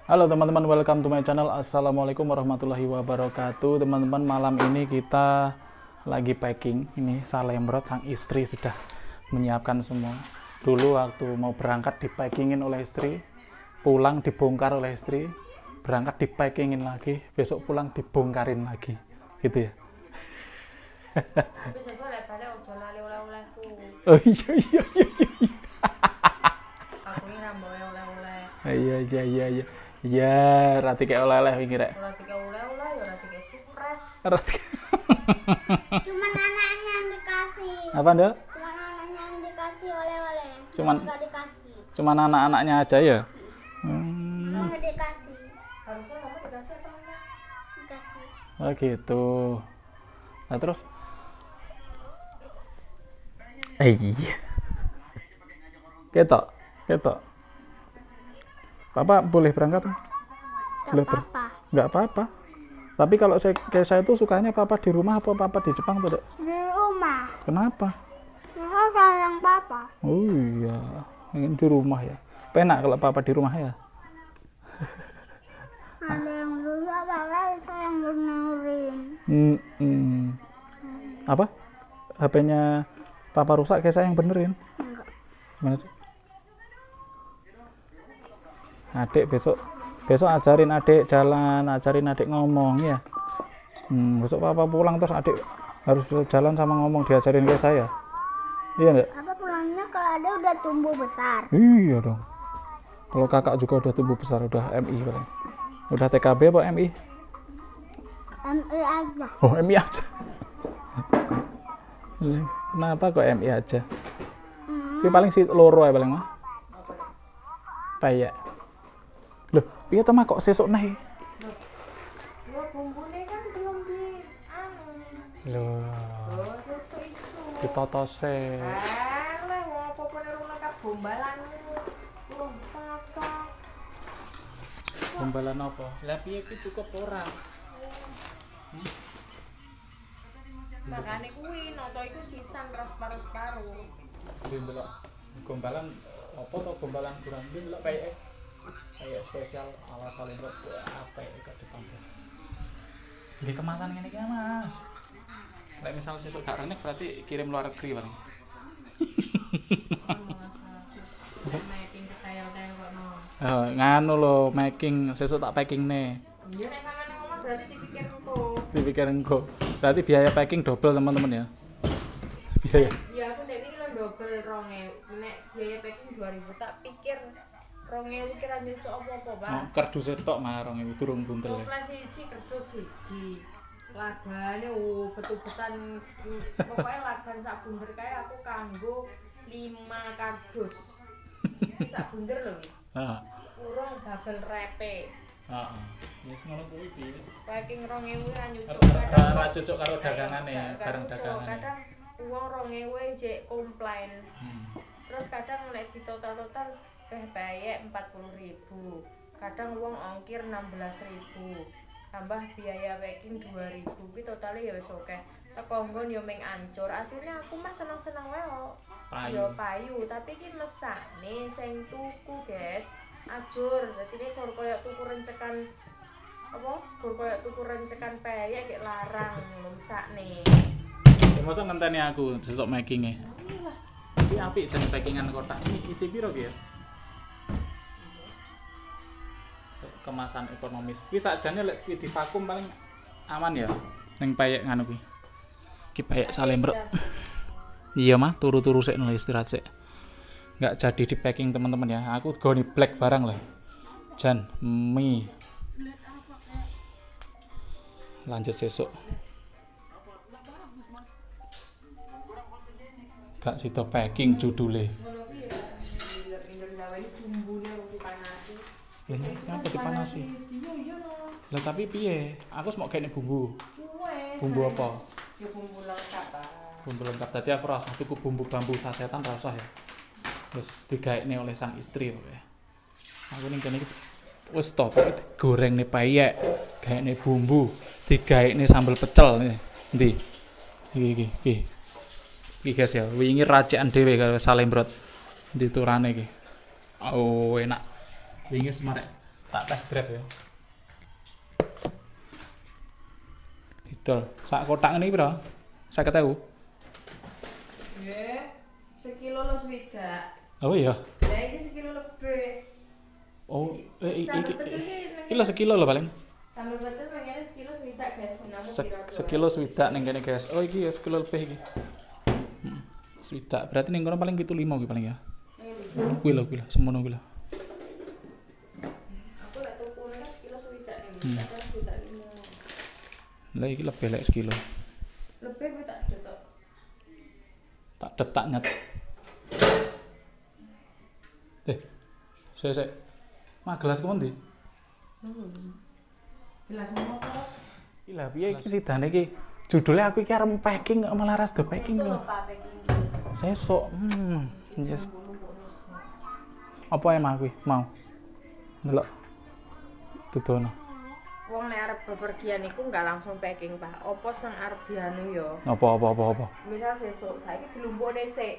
Halo teman-teman, welcome to my channel. Assalamualaikum warahmatullahi wabarakatuh. Teman-teman, malam ini kita lagi packing. Ini Salemrot, sang istri sudah menyiapkan semua. Dulu waktu mau berangkat dipackingin oleh istri, pulang dibongkar oleh istri, berangkat dipackingin lagi, besok pulang dibongkarin lagi, gitu ya. Tapi sesuk lek balik ojo lali oleh-olehku. Oh iya. Aku ini rambo oleh-oleh. Iya. Ya, rati kayak oleh-oleh wingi rek. Ora tiga oleh-oleh, ya ora tiga surprise. Cuman anaknya yang dikasih. Apa, Nduk? Cuman anaknya yang dikasih oleh-oleh. Cuman- Enggak dikasih. Cuman anak-anaknya aja ya. Enggak dikasih. Harusnya kamu dikasih apa enggak? Dikasih. Oh gitu. Nah terus? Iya. Ketok. Papa boleh berangkat? Boleh Apa? Nggak apa-apa. Tapi kalau kayak saya tuh sukanya papa di rumah apa papa di Jepang tuh, Dek? Di rumah. Kenapa? Masa sayang papa. Oh iya, ingin di rumah ya. Penak kalau papa di rumah ya. Ada yang dulu apa saya yang benerin. Apa? HP-nya papa rusak kayak saya yang benerin. Enggak. Gimana sih? Adik besok ajarin adik jalan, ajarin adik ngomong ya. Besok papa pulang terus adik harus bisa jalan sama ngomong, diajarin kayak saya. Iya enggak? Apa pulangnya kalau ada udah tumbuh besar. Iya dong. Kalau kakak juga udah tumbuh besar, udah MI paling. Udah TKB apa MI? MI aja. Oh, MI aja. Kenapa kok MI aja? Ini paling si loro ya paling mah. Payek. Loh, piye ta kok sesuk neh? Ya bumbune kan belum di Loh, Oh, sesuk isu. ditotose. Lah wong apa-apa nek lengkap gombalanmu. Wong apa? Gombalan apa? Lah piye ki cukup ora? Makane kuwi noto iku sisan terus paru-paru. Ndelok gombalan apa to gombalan kurang ndelok payek. Kayak spesial ala Salemrot apa ya ke Jepang, guys. Nggih kemasan ngene iki mah. Lek misal sesuk gak renek berarti kirim luar negeri paling. Making detail-detail kok no. Oh, nganu lho, making sesuk tak packing nih. Iya nek sampean ngomong berarti dipikir engko. Dipikir engko. Berarti biaya packing double teman-teman ya. Biaya. Ya aku nek iki lho double 2000. Nek biaya packing 2000 tak pikir 2000 kira nyucuk apa-apa, Pak. Oh, kerdus tok mah 2000 durung buntel ya. Toples siji, kertas siji. Lagane betul-betan pokoknya lagan sak bunder kae aku kanggo 5 kardus. Sak bunder lho iki. Heeh. Urung double repe. Heeh. Wis ngono kuwi piye? Packing 2000 ra nyucuk Ora cocok karo dagangane, barang dagangane. Kadang uang 2000 jek komplain. Terus kadang nek ditotal-total bayar 40.000. Kadang uang ongkir 16.000. Tambah biaya packing 2.000. Kuwi totale ya wis akeh. Teko nggon ya ming ancur. Asline aku mah seneng-seneng wae kok. Payu. Ya payu, tapi iki mesakne sing tuku, guys. Ajur. Dadi nek kur koyo tuku rencekan apa? Kur koyo tuku rencekan peyek gek larang ngono mesakne. Ya masa ngenteni aku sesuk making-e. Iki apik jan packingan kotak. Ini isi piro ki ya? Kemasan ekonomis. Ki sakjane lek di vakum paling aman ya. Ning payek nganu kuwi. Ki payek Salemrot. Iya mah, turu-turu sik nang istirahat sik. Enggak jadi di packing teman-teman ya. Aku goni black barang lah. Jan mie. Lanjut sesuk. Gak sida packing judule. Ngono kuwi ya. Pinter-pinter gawe bumbune wong dipanasi. Lah kenapa dipanasi? Iya no. Lah tapi piye? Aku semok gawe bumbu. Kuwe. Bumbu apa? Ya bumbu lengkap, Pak. Bumbu lengkap. Tadi aku rasa tuku bumbu bambu sasetan ra usah ya. Wis digaekne oleh sang istri pokoke. Aku ning kene iki wis to pokoke digoreng payek, gaekne bumbu, digaekne sambel pecel nih. Endi? Iki. Iki guys ya, wingi racikan dhewe karo Salemrot. Diturane iki. Oh, enak. Wingi semarek Tak tes drive ya. Didol. Sak kotak ngene iki pira? 50.000. Nggih. Sekilo lo swidak. Oh iya. Lah iki sekilo lebih. Oh, Sambal pecel iki lho sekilo lho paling. Sambal pecel pengennya sekilo swidak guys. Namun Sekilo swidak ning kene guys. Oh iki ya sekilo lebih iki. Swidak. Berarti ning kono paling 75 iki paling ya. Kuwi lho semono kuwi lho. Aku lek tukune sekilo swidak ning kadang swidak 5. Lah iki lebih lek sekilo. Lebih kuwi tak detok. Tak detak nyet. Sik. Mah gelas ku ndi? Gelas motor. Iki lah piye iki sidane iki? Judule aku iki arep packing kok malah ras do packing lho. Sesuk. Yes. Apa emang kuwi? Mau. Delok. Dudono. Wong nek arep bepergian iku enggak langsung packing, Pak. Apa sing arep dianu ya? Apa? Misal sesuk, saiki dilumpukne sik.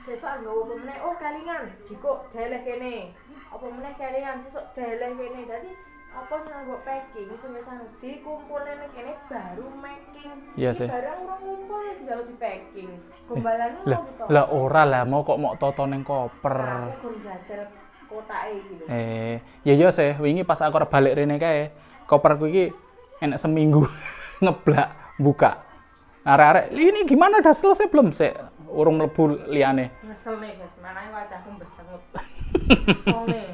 Sesuk nggawa apa meneh? Oh, kalingan. Jiko deleh kene. Apa meneh kalingan sesuk deleh kene. Dadi apa sing nggo packing sing wis dikumpulne ning kene baru making. Iya sih. Barang urung ngumpul wis njaluk di packing. Gombalanmu Lah, mau to? lah ora lah mau kok mok toto ning koper. Aku gon jajal kotake iki lho. Ya sih, wingi pas aku arep balik rene kae, koperku iki enek seminggu ngeblak buka. Arek-arek, ini gimana udah selesai belum sih? Urung mlebu liyane. Ngesel nih guys, makanya wajahku besenget. Sone.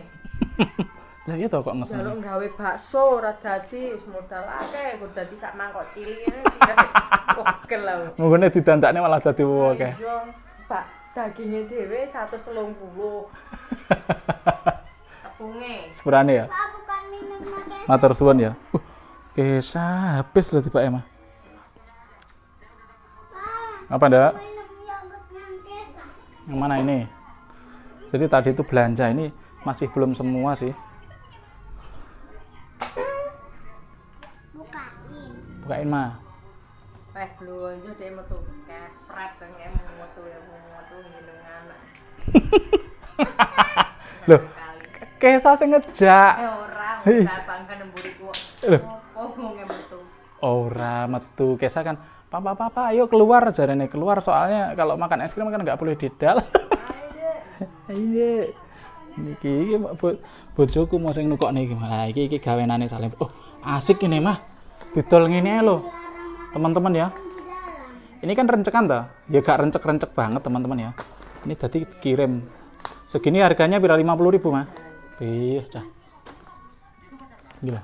Lah iya to kok ngesel. Jaluk gawe bakso ora dadi wis modal akeh, kok dadi sak mangkok cilik ngene. Pogel lho. Mungkin didandakne malah dadi akeh. Iya, Pak, dagingnya dhewe 130. Tepunge. Sepurane ya. Pak bukan minum pakai Matur suwun ya. Kesa habis lho tiba emang. Apa ndak? minum yogurt yang desa. Yang mana ini? Jadi tadi itu belanja ini masih belum semua sih. Bukain mah. Blonjo dhek metu kepret nang metu minum anak. Loh, Kesa sing ngejak. Ora, ora bangga nemburiku. Oh, ngomongnya metu. Ora metu. Kesa kan, Papa, ayo keluar jarene keluar soalnya kalau makan es krim kan nggak boleh di dalam. Ayo. Niki bojoku mau sing nukokne iki malah iki gawenane Salim. Oh, asik ini mah. Didol ngene lho. Teman-teman ya. Ini kan rencekan toh? Ya gak rencek-rencek banget teman-teman ya. Ini tadi kirim. Segini harganya pira 50.000 mah. Ih, cah. Gila.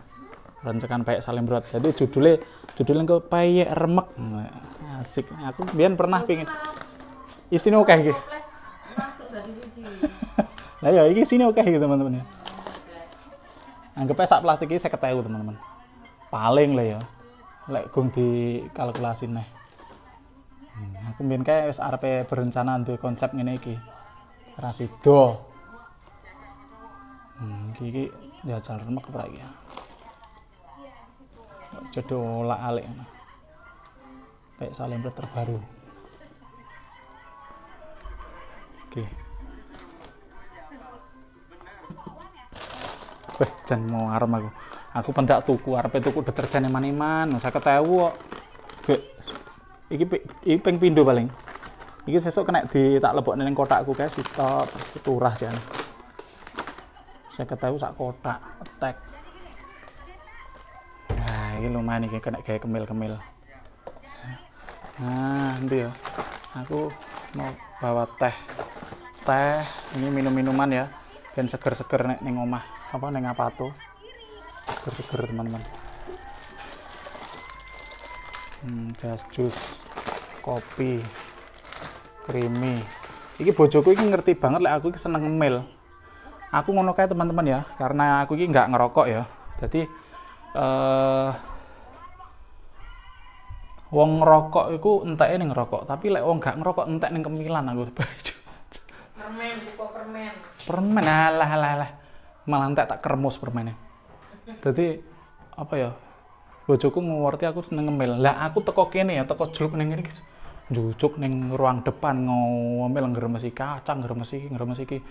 Rencekan payek Salim Brot. Jadi judulnya kok payek remek. Asik. Aku biyen pernah pengin. Isine oke iki. Masuk dari siji. Lah ya iki sini oke gitu teman-teman ya. Anggapnya sak plastik ini 50.000 teman-teman. Paling lah ya. Lek gung dikalkulasi neh. Aku mbiyen kae wis arepe berencana duwe konsep ngene iki. Ra sida. Iki jajal remek ora iki. Jodoh olak-alik ngono. Kayak Salim Brot terbaru. Oke. Weh, jan mau arem aku. Aku pendak tuku, arepe tuku deterjen eman-eman, 50.000 kok. Iki ping pindho paling. Iki sesuk kena tak lebokne ning kotakku guys, ditok turah jan. 50.000 sak kotak, attack. Nah, iki lumayan iki kena gawe kemil-kemil. Nah, nanti ya. Aku mau bawa teh. Teh, ini minum-minuman ya. Ben seger-seger nek ning omah. Apa ning apa tuh? Seger teman-teman. Jus, kopi, creamy. Iki bojoku iki ngerti banget lek aku iki seneng ngemil. Aku ngono kae teman-teman ya, karena aku iki nggak ngerokok ya. Jadi wong ngerokok iku enteke ning ngerokok, tapi lek wong gak ngerokok entek ning kemilan aku. Permen, buka permen. Permen alah. Malah entek tak kermus permennya. Jadi apa ya? Bojoku ngerti aku seneng ngemil. Lah aku teko kene ya, teko juluk ning ngene iki. Njujuk ning ruang depan ngomel ngremesi kacang, ngremesi iki.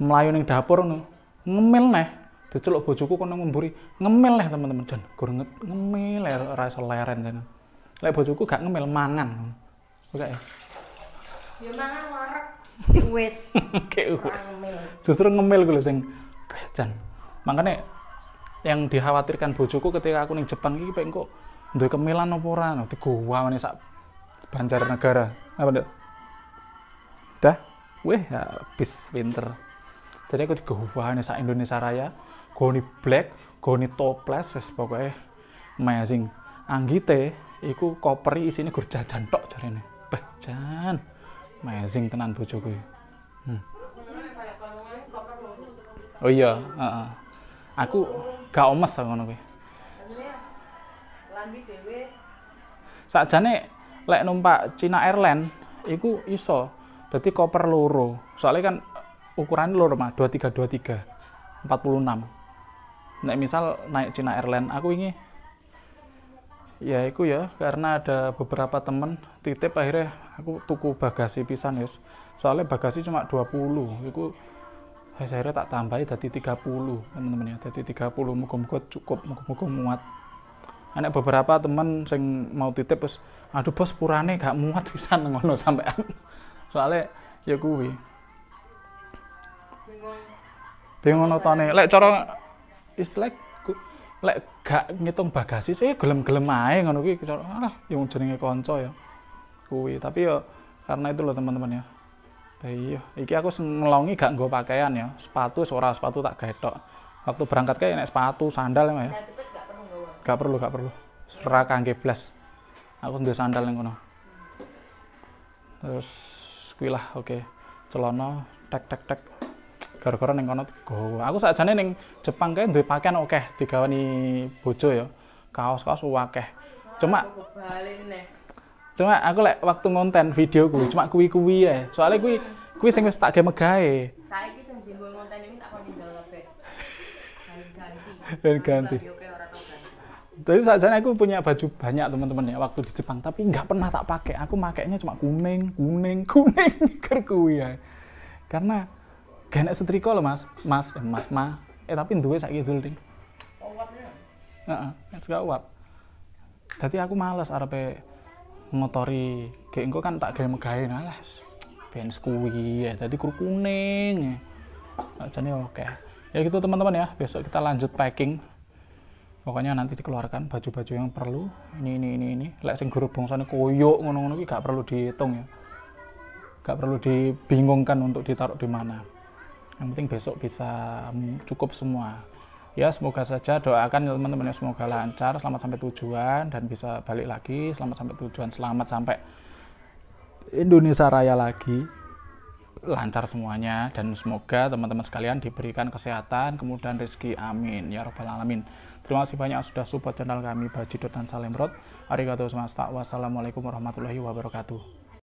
Melayu ning dapur ngono. Ngemil neh. diceluk bojoku kono ngemburi ngemil lah teman-teman jan gur ngemil ora iso leren jan lek bojoku gak ngemil mangan oke ya Ya mangan wareg wis kayak wis ngemil. justru ngemil gue sing jan makanya yang dikhawatirkan bojoku ketika aku ning Jepang iki pengen kok duwe kemilan apa ora digowane sak Banjarnegara apa ndak dah weh habis winter jadi aku digowane sak Indonesia Raya goni black goni toples wis pokoke amazing anggite iku koper isine gur jajan tok jarene beh jan amazing tenan bojoku oh iya heeh aku gak omes ngono kuwi Lambi dhewe sakjane lek numpak China Airlines iku iso dadi koper loro soalnya kan ukurannya loro mah 23 46 nek misal naik China Airlines aku ini ya iku ya karena ada beberapa temen titip akhirnya aku tuku bagasi pisan yus soalnya bagasi cuma 20 iku akhirnya tak tambahi dadi 30 teman-teman ya dadi 30 muga-muga cukup muga-muga muat ana beberapa temen sing mau titip terus aduh bos purane gak muat pisan ngono sampean soalnya ya kuwi bingung notone lek cara istilah lek gak ngitung bagasi sih gelem-gelem ae ngono kuwi cara alah yang jenenge kanca ya kuwi tapi ya karena itu loh teman-teman ya iya iki aku ngelongi gak nggo pakaian ya sepatu ora sepatu tak gaethok waktu berangkat kayak nek sepatu sandal ya nah cepet gak perlu serah kangge blas aku duwe sandal ning kono terus kuwi lah oke celana tek gara-gara ning kono go aku sakjane ning Jepang kae duwe pakaian akeh digawani bojo ya kaos-kaos akeh cuma aku lek waktu ngonten videoku cuma kuwi ya soalnya kuwi sing wis tak gawe saiki sing dienggo ngonten iki tak kon ninggal kabeh ganti jadi sajane aku punya baju banyak teman-teman ya waktu di Jepang tapi nggak pernah tak pakai aku makainya cuma kuning kuwi ya karena gak enak setrika loh mas tapi duwe saiki Zulting gak uap jadi aku males arepe ngotori kayak engko kan tak gawe megawe alas ben kuwi ya dadi kuning jane oke ya gitu teman-teman ya besok kita lanjut packing pokoknya nanti dikeluarkan baju-baju yang perlu ini lek sing guru bangsane koyok ngono-ngono iki gak perlu dihitung ya gak perlu dibingungkan untuk ditaruh di mana yang penting besok bisa cukup semua ya semoga saja doakan teman-teman ya semoga lancar selamat sampai tujuan dan bisa balik lagi selamat sampai tujuan selamat sampai Indonesia Raya lagi lancar semuanya dan semoga teman-teman sekalian diberikan kesehatan kemudian rezeki amin ya rabbal alamin. Terima kasih banyak sudah support channel kami Bajidot dan Salemrot. Arigatou semesta. Wassalamualaikum warahmatullahi wabarakatuh.